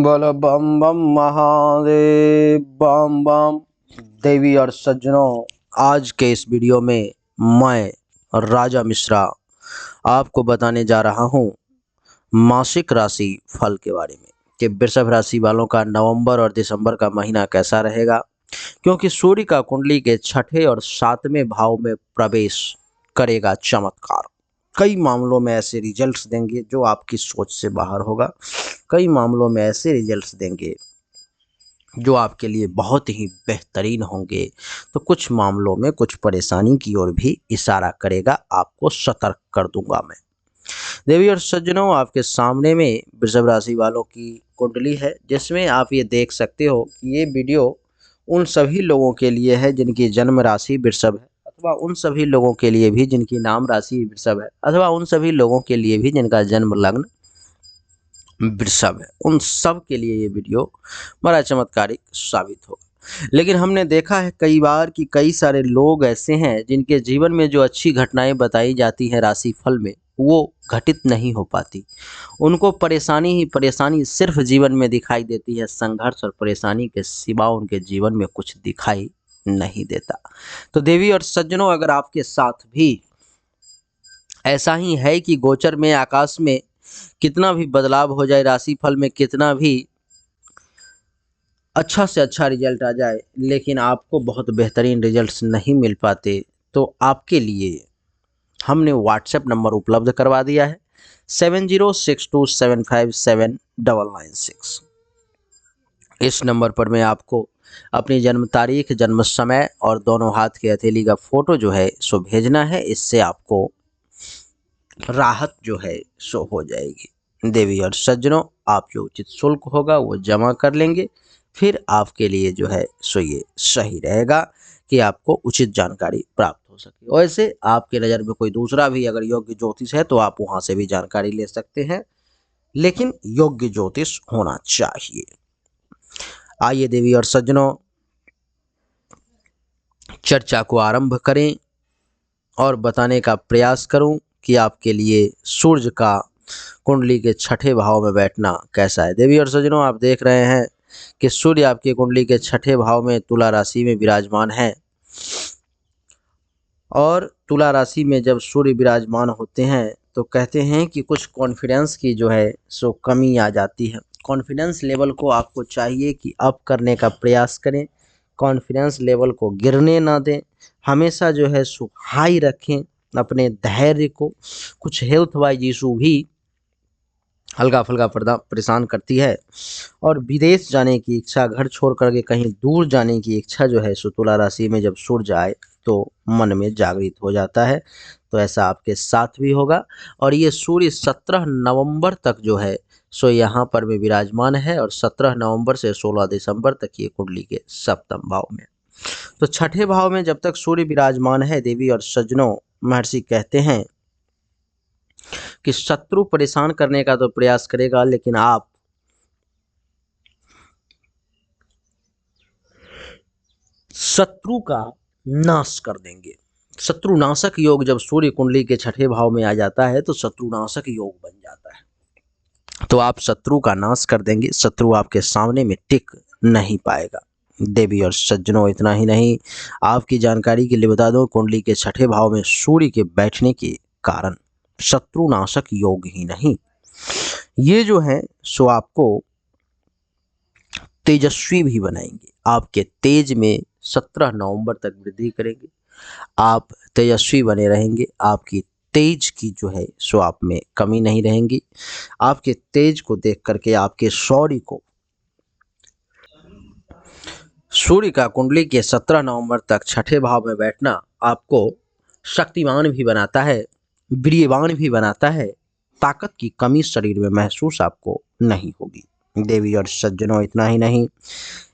बोलो बम बम महादेव बम बम। देवी और सज्जनों, आज के इस वीडियो में मैं राजा मिश्रा आपको बताने जा रहा हूँ मासिक राशि फल के बारे में कि वृषभ राशि वालों का नवंबर और दिसंबर का महीना कैसा रहेगा, क्योंकि सूर्य का कुंडली के छठे और सातवें भाव में प्रवेश करेगा। चमत्कार कई मामलों में ऐसे रिजल्ट्स देंगे जो आपकी सोच से बाहर होगा। कई मामलों में ऐसे रिजल्ट्स देंगे जो आपके लिए बहुत ही बेहतरीन होंगे, तो कुछ मामलों में कुछ परेशानी की ओर भी इशारा करेगा। आपको सतर्क कर दूंगा मैं। देवी और सज्जनों, आपके सामने में वृषभ राशि वालों की कुंडली है, जिसमें आप ये देख सकते हो कि ये वीडियो उन सभी लोगों के लिए है जिनकी जन्म राशि वृषभ है, अथवा उन सभी लोगों के लिए भी जिनकी नाम राशि वृषभ है, अथवा उन सभी लोगों के लिए भी जिनका जन्म लग्न वृषभ है। उन सब के लिए ये वीडियो बड़ा चमत्कारिक साबित होगा। लेकिन हमने देखा है कई बार कि कई सारे लोग ऐसे हैं जिनके जीवन में जो अच्छी घटनाएं बताई जाती हैं राशि फल में, वो घटित नहीं हो पाती। उनको परेशानी ही परेशानी सिर्फ जीवन में दिखाई देती है। संघर्ष और परेशानी के सिवा उनके जीवन में कुछ दिखाई नहीं देता। तो देवी और सज्जनों, अगर आपके साथ भी ऐसा ही है कि गोचर में आकाश में कितना भी बदलाव हो जाए, राशिफल में कितना भी अच्छा से अच्छा रिजल्ट आ जाए, लेकिन आपको बहुत बेहतरीन रिजल्ट्स नहीं मिल पाते, तो आपके लिए हमने व्हाट्सएप नंबर उपलब्ध करवा दिया है 7062757996। इस नंबर पर मैं आपको अपनी जन्म तारीख, जन्म समय और दोनों हाथ के हथेली का फोटो जो है सो भेजना है। इससे आपको राहत जो है सो हो जाएगी। देवी और सज्जनों, आप जो उचित शुल्क होगा वो जमा कर लेंगे, फिर आपके लिए जो है सो ये सही रहेगा कि आपको उचित जानकारी प्राप्त हो सके। वैसे आपके नज़र में कोई दूसरा भी अगर योग्य ज्योतिष है तो आप वहाँ से भी जानकारी ले सकते हैं, लेकिन योग्य ज्योतिष होना चाहिए। आइए देवी और सज्जनों, चर्चा को आरंभ करें और बताने का प्रयास करूं कि आपके लिए सूर्य का कुंडली के छठे भाव में बैठना कैसा है। देवी और सज्जनों, आप देख रहे हैं कि सूर्य आपकी कुंडली के छठे भाव में तुला राशि में विराजमान है, और तुला राशि में जब सूर्य विराजमान होते हैं तो कहते हैं कि कुछ कॉन्फिडेंस की जो है सो कमी आ जाती है। कॉन्फिडेंस लेवल को आपको चाहिए कि अप करने का प्रयास करें, कॉन्फिडेंस लेवल को गिरने ना दें, हमेशा जो है सो हाई रखें अपने धैर्य को। कुछ हेल्थ वाइज इशू भी हल्का फुल्का परेशान करती है, और विदेश जाने की इच्छा, घर छोड़ करके कहीं दूर जाने की इच्छा जो है सो तुला राशि में जब सूर्य आए तो मन में जागृत हो जाता है। तो ऐसा आपके साथ भी होगा। और ये सूर्य 17 नवंबर तक जो है सो यहाँ पर भी विराजमान है, और 17 नवंबर से 16 दिसंबर तक ये कुंडली के सप्तम भाव में। तो छठे भाव में जब तक सूर्य विराजमान है देवी और सज्जनों, महर्षि कहते हैं कि शत्रु परेशान करने का तो प्रयास करेगा, लेकिन आप शत्रु का नाश कर देंगे। शत्रुनाशक योग जब सूर्य कुंडली के छठे भाव में आ जाता है तो शत्रुनाशक योग बन जाता है। तो आप शत्रु का नाश कर देंगे, शत्रु आपके सामने में टिक नहीं पाएगा। देवी और सज्जनों, इतना ही नहीं, आपकी जानकारी के लिए बता दूं, कुंडली के छठे भाव में सूर्य के बैठने के कारण शत्रुनाशक योग ही नहीं, ये जो है सो आपको तेजस्वी भी बनाएंगे। आपके तेज में 17 नवंबर तक वृद्धि करेंगे। आप तेजस्वी बने रहेंगे। आपकी तेज की जो है सो आप में कमी नहीं रहेंगी। आपके तेज को देख करके, आपके शौर्य को, सूर्य का कुंडली के 17 नवंबर तक छठे भाव में बैठना आपको शक्तिमान भी बनाता है, वीर्यवान भी बनाता है। ताकत की कमी शरीर में महसूस आपको नहीं होगी। देवी और सज्जनों, इतना ही नहीं,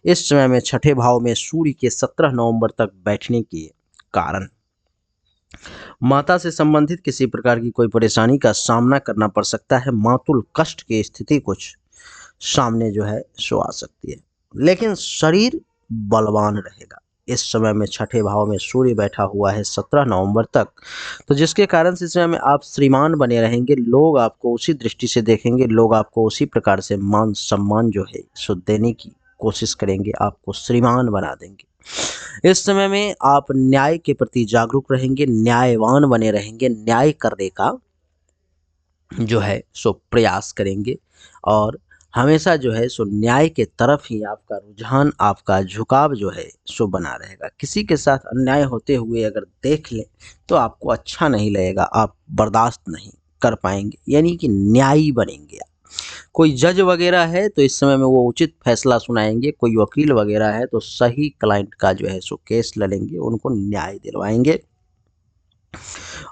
इस समय में छठे भाव में सूर्य के 17 नवंबर तक बैठने के कारण माता से संबंधित किसी प्रकार की कोई परेशानी का सामना करना पड़ सकता है। मातुल कष्ट की स्थिति कुछ सामने जो है सो आ सकती है, लेकिन शरीर बलवान रहेगा। इस समय में छठे भाव में सूर्य बैठा हुआ है 17 नवंबर तक, तो जिसके कारण से इस समय में आप श्रीमान बने रहेंगे। लोग आपको उसी दृष्टि से देखेंगे, लोग आपको उसी प्रकार से मान सम्मान जो है सो देने की कोशिश करेंगे, आपको श्रीमान बना देंगे। इस समय में आप न्याय के प्रति जागरूक रहेंगे, न्यायवान बने रहेंगे, न्याय करने का जो है सो प्रयास करेंगे और हमेशा जो है सो न्याय के तरफ ही आपका रुझान, आपका झुकाव जो है सो बना रहेगा। किसी के साथ अन्याय होते हुए अगर देख लें तो आपको अच्छा नहीं लगेगा, आप बर्दाश्त नहीं कर पाएंगे, यानी कि न्यायी बनेंगे आप। कोई जज वगैरह है तो इस समय में वो उचित फैसला सुनाएंगे, कोई वकील वगैरह है तो सही क्लाइंट का जो है सो केस लड़ेंगे, उनको न्याय दिलवाएंगे।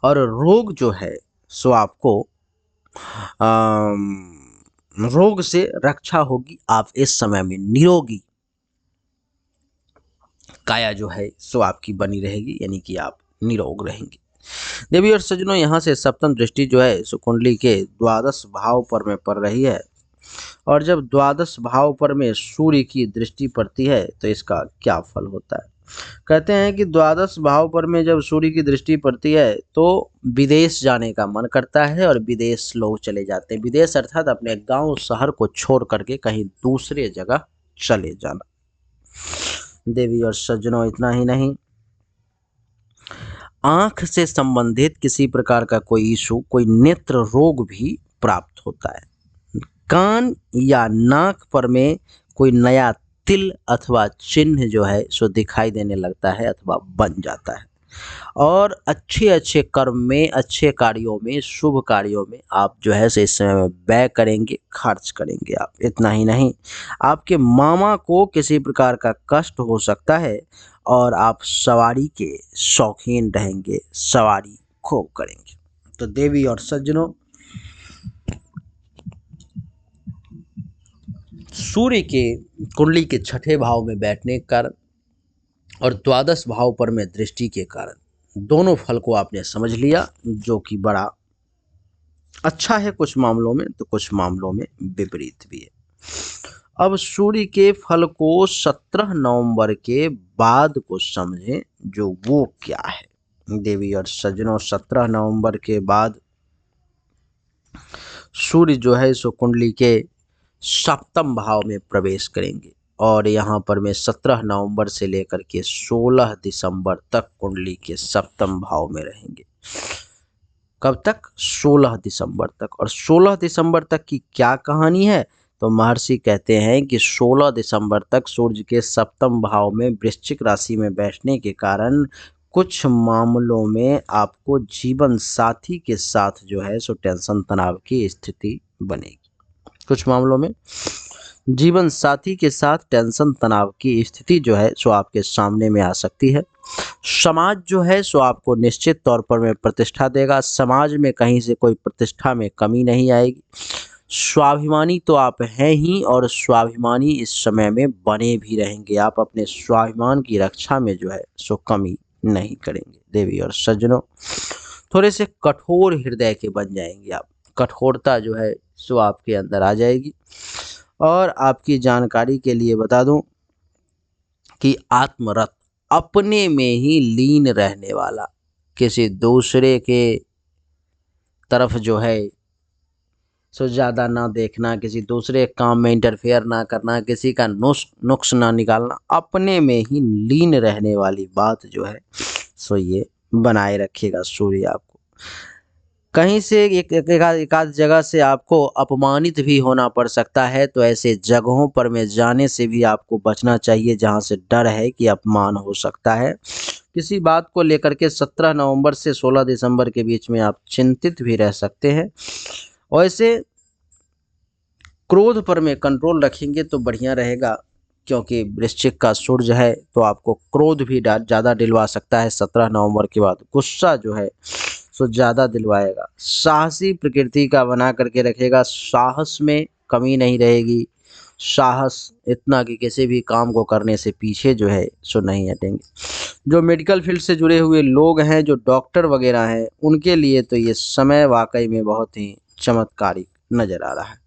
और रोग जो है सो आपको रोग से रक्षा होगी। आप इस समय में निरोगी काया जो है सो आपकी बनी रहेगी, यानी कि आप निरोग रहेंगे। देवी और सज्जनों, यहाँ से सप्तम दृष्टि जो है सो कुंडली के द्वादश भाव पर में पड़ रही है, और जब द्वादश भाव पर में सूर्य की दृष्टि पड़ती है तो इसका क्या फल होता है। कहते हैं कि द्वादश भाव पर में जब सूर्य की दृष्टि पड़ती है तो विदेश जाने का मन करता है और विदेश लोग चले जाते हैं। विदेश अर्थात अपने गांव शहर को छोड़ करके कहीं दूसरे जगह चले जाना। देवी और सज्जनों, इतना ही नहीं, आंख से संबंधित किसी प्रकार का कोई इशू, कोई नेत्र रोग भी प्राप्त होता है। कान या नाक पर में कोई नया तिल अथवा चिन्ह जो है सो दिखाई देने लगता है अथवा बन जाता है। और अच्छे अच्छे कर्म में, अच्छे कार्यों में, शुभ कार्यों में आप जो है सो इस समय में व्यय करेंगे, खर्च करेंगे आप। इतना ही नहीं, आपके मामा को किसी प्रकार का कष्ट हो सकता है और आप सवारी के शौकीन रहेंगे, सवारी खूब करेंगे। तो देवी और सज्जनों, सूर्य के कुंडली के छठे भाव में बैठने के कारण और द्वादश भाव पर में दृष्टि के कारण दोनों फल को आपने समझ लिया, जो कि बड़ा अच्छा है कुछ मामलों में, तो कुछ मामलों में विपरीत भी है। अब सूर्य के फल को 17 नवंबर के बाद को समझें, जो वो क्या है। देवी और सज्जनों, 17 नवंबर के बाद सूर्य जो है सो कुंडली के सप्तम भाव में प्रवेश करेंगे और यहाँ पर में 17 नवंबर से लेकर के 16 दिसंबर तक कुंडली के सप्तम भाव में रहेंगे। कब तक? 16 दिसंबर तक। और 16 दिसंबर तक की क्या कहानी है, तो महर्षि कहते हैं कि 16 दिसंबर तक सूर्य के सप्तम भाव में वृश्चिक राशि में बैठने के कारण कुछ मामलों में आपको जीवन साथी के साथ जो है सो टेंशन तनाव की स्थिति बनेगी। कुछ मामलों में जीवन साथी के साथ टेंशन तनाव की स्थिति जो है सो आपके सामने में आ सकती है। समाज जो है सो आपको निश्चित तौर पर में प्रतिष्ठा देगा, समाज में कहीं से कोई प्रतिष्ठा में कमी नहीं आएगी। स्वाभिमानी तो आप हैं ही और स्वाभिमानी इस समय में बने भी रहेंगे। आप अपने स्वाभिमान की रक्षा में जो है सो कमी नहीं करेंगे। देवी और सज्जनों, थोड़े से कठोर हृदय के बन जाएंगे आप, कठोरता जो है सो आपके अंदर आ जाएगी। और आपकी जानकारी के लिए बता दूं कि आत्मरत, अपने में ही लीन रहने वाला, किसी दूसरे के तरफ जो है सो ज़्यादा ना देखना, किसी दूसरे काम में इंटरफेयर ना करना, किसी का नुक्स ना निकालना, अपने में ही लीन रहने वाली बात जो है सो ये बनाए रखेगा सूर्य आपको। कहीं से एक आध जगह से आपको अपमानित भी होना पड़ सकता है, तो ऐसे जगहों पर में जाने से भी आपको बचना चाहिए जहां से डर है कि अपमान हो सकता है। किसी बात को लेकर के 17 नवंबर से 16 दिसंबर के बीच में आप चिंतित भी रह सकते हैं। वैसे क्रोध पर में कंट्रोल रखेंगे तो बढ़िया रहेगा, क्योंकि वृश्चिक का सूर्य है तो आपको क्रोध भी ज़्यादा दिलवा सकता है। 17 नवंबर के बाद गुस्सा जो है सो ज़्यादा दिलवाएगा। साहसी प्रकृति का बना करके रखेगा, साहस में कमी नहीं रहेगी। साहस इतना कि किसी भी काम को करने से पीछे जो है सो नहीं हटेंगे। जो मेडिकल फील्ड से जुड़े हुए लोग हैं, जो डॉक्टर वगैरह हैं, उनके लिए तो ये समय वाकई में बहुत ही चमत्कारिक नज़र आ रहा है।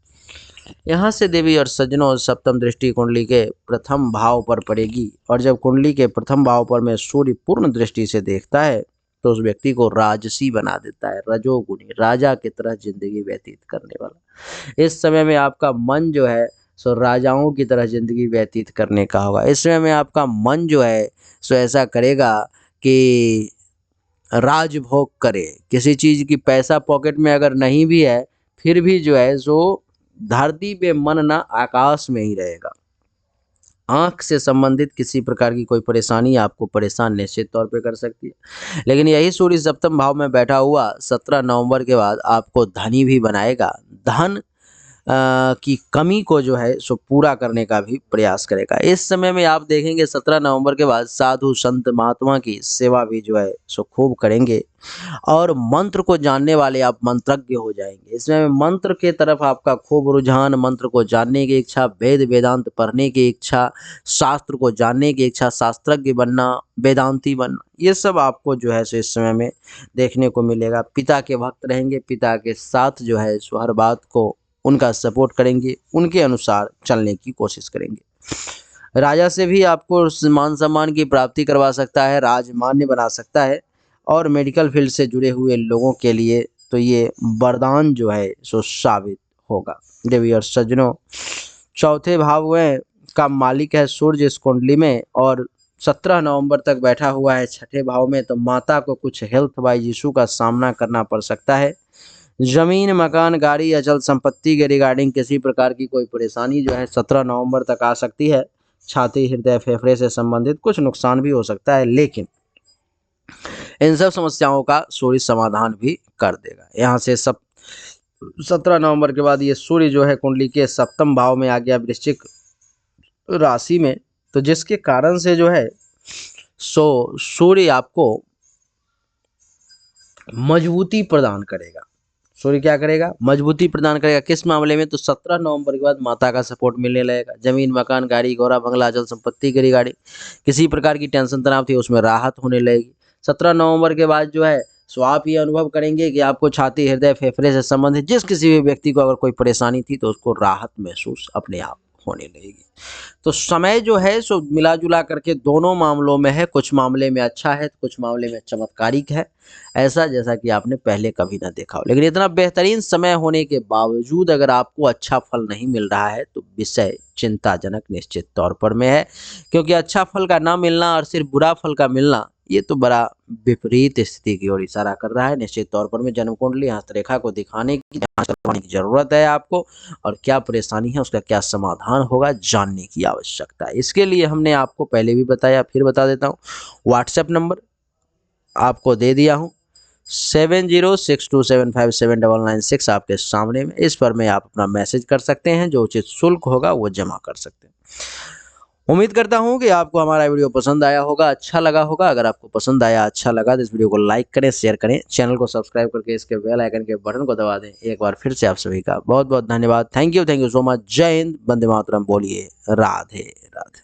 यहाँ से देवी और सज्जनों सप्तम दृष्टि कुंडली के प्रथम भाव पर पड़ेगी, और जब कुंडली के प्रथम भाव पर में सूर्य पूर्ण दृष्टि से देखता है तो उस व्यक्ति को राजसी बना देता है, रजोगुणी राजा की तरह जिंदगी व्यतीत करने वाला। इस समय में आपका मन जो है सो राजाओं की तरह जिंदगी व्यतीत करने का होगा। इस समय में आपका मन जो है सो ऐसा करेगा कि राजभोग करे, किसी चीज़ की पैसा पॉकेट में अगर नहीं भी है फिर भी जो है सो धरती पे मन ना आकाश में ही रहेगा। आँख से संबंधित किसी प्रकार की कोई परेशानी आपको परेशान निश्चित तौर पे कर सकती है, लेकिन यही सूर्य सप्तम भाव में बैठा हुआ 17 नवंबर के बाद आपको धनी भी बनाएगा। धन की कमी को जो है सो पूरा करने का भी प्रयास करेगा। इस समय में आप देखेंगे 17 नवंबर के बाद साधु संत महात्मा की सेवा भी जो है सो खूब करेंगे, और मंत्र को जानने वाले आप मंत्रज्ञ हो जाएंगे। इसमें मंत्र के तरफ आपका खूब रुझान, मंत्र को जानने की इच्छा, वेद वेदांत पढ़ने की इच्छा, शास्त्र को जानने की इच्छा, शास्त्रज्ञ बनना, वेदांती बनना, ये सब आपको जो है सो इस समय में देखने को मिलेगा। पिता के भक्त रहेंगे, पिता के साथ जो है सो हर बात को उनका सपोर्ट करेंगे, उनके अनुसार चलने की कोशिश करेंगे। राजा से भी आपको मान सम्मान की प्राप्ति करवा सकता है, राजमान्य बना सकता है, और मेडिकल फील्ड से जुड़े हुए लोगों के लिए तो ये वरदान जो है सो साबित होगा। देवी और सज्जनों, चौथे भाव में का मालिक है सूर्य इस कुंडली में, और 17 नवंबर तक बैठा हुआ है छठे भाव में, तो माता को कुछ हेल्थ वाइज इशू का सामना करना पड़ सकता है। जमीन, मकान, गाड़ी, अचल संपत्ति के रिगार्डिंग किसी प्रकार की कोई परेशानी जो है 17 नवंबर तक आ सकती है। छाती, हृदय, फेफड़े से संबंधित कुछ नुकसान भी हो सकता है, लेकिन इन सब समस्याओं का सूर्य समाधान भी कर देगा। यहाँ से 17 नवंबर के बाद ये सूर्य जो है कुंडली के सप्तम भाव में आ गया वृश्चिक राशि में, तो जिसके कारण से जो है सो सूर्य आपको मजबूती प्रदान करेगा। सूर्य क्या करेगा? मजबूती प्रदान करेगा। किस मामले में? तो 17 नवंबर के बाद माता का सपोर्ट मिलने लगेगा। जमीन, मकान, गाड़ी घोड़ा, बंगला, अचल संपत्ति की रिगार्डिंग किसी प्रकार की टेंशन तनाव थी उसमें राहत होने लगेगी। 17 नवंबर के बाद जो है सो आप ये अनुभव करेंगे कि आपको छाती, हृदय, फेफड़े से संबंधित जिस किसी भी व्यक्ति को अगर कोई परेशानी थी तो उसको राहत महसूस अपने आप होने लगेगी। तो समय जो है सो मिला जुला करके दोनों मामलों में है, कुछ मामले में अच्छा है, कुछ मामले में चमत्कारिक है, ऐसा जैसा कि आपने पहले कभी ना देखा हो। लेकिन इतना बेहतरीन समय होने के बावजूद अगर आपको अच्छा फल नहीं मिल रहा है तो विषय चिंताजनक निश्चित तौर पर में है, क्योंकि अच्छा फल का ना मिलना और सिर्फ बुरा फल का मिलना ये तो बड़ा विपरीत स्थिति की ओर इशारा कर रहा है। निश्चित तौर पर में जन्म कुंडली हस्तरेखा को दिखाने की, जांच करवाने की जरूरत है आपको, और क्या परेशानी है उसका क्या समाधान होगा जानने की आवश्यकता है। इसके लिए हमने आपको पहले भी बताया, फिर बता देता हूँ, व्हाट्सएप नंबर आपको दे दिया हूँ 7062757996 आपके सामने में। इस पर में आप अपना मैसेज कर सकते हैं, जो उचित शुल्क होगा वो जमा कर सकते हैं। उम्मीद करता हूं कि आपको हमारा वीडियो पसंद आया होगा, अच्छा लगा होगा। अगर आपको पसंद आया, अच्छा लगा तो इस वीडियो को लाइक करें, शेयर करें, चैनल को सब्सक्राइब करके इसके बेल आइकन के बटन को दबा दें। एक बार फिर से आप सभी का बहुत बहुत धन्यवाद। Thank you so much. जय हिंद, वंदे मातरम। बोलिए राधे राधे।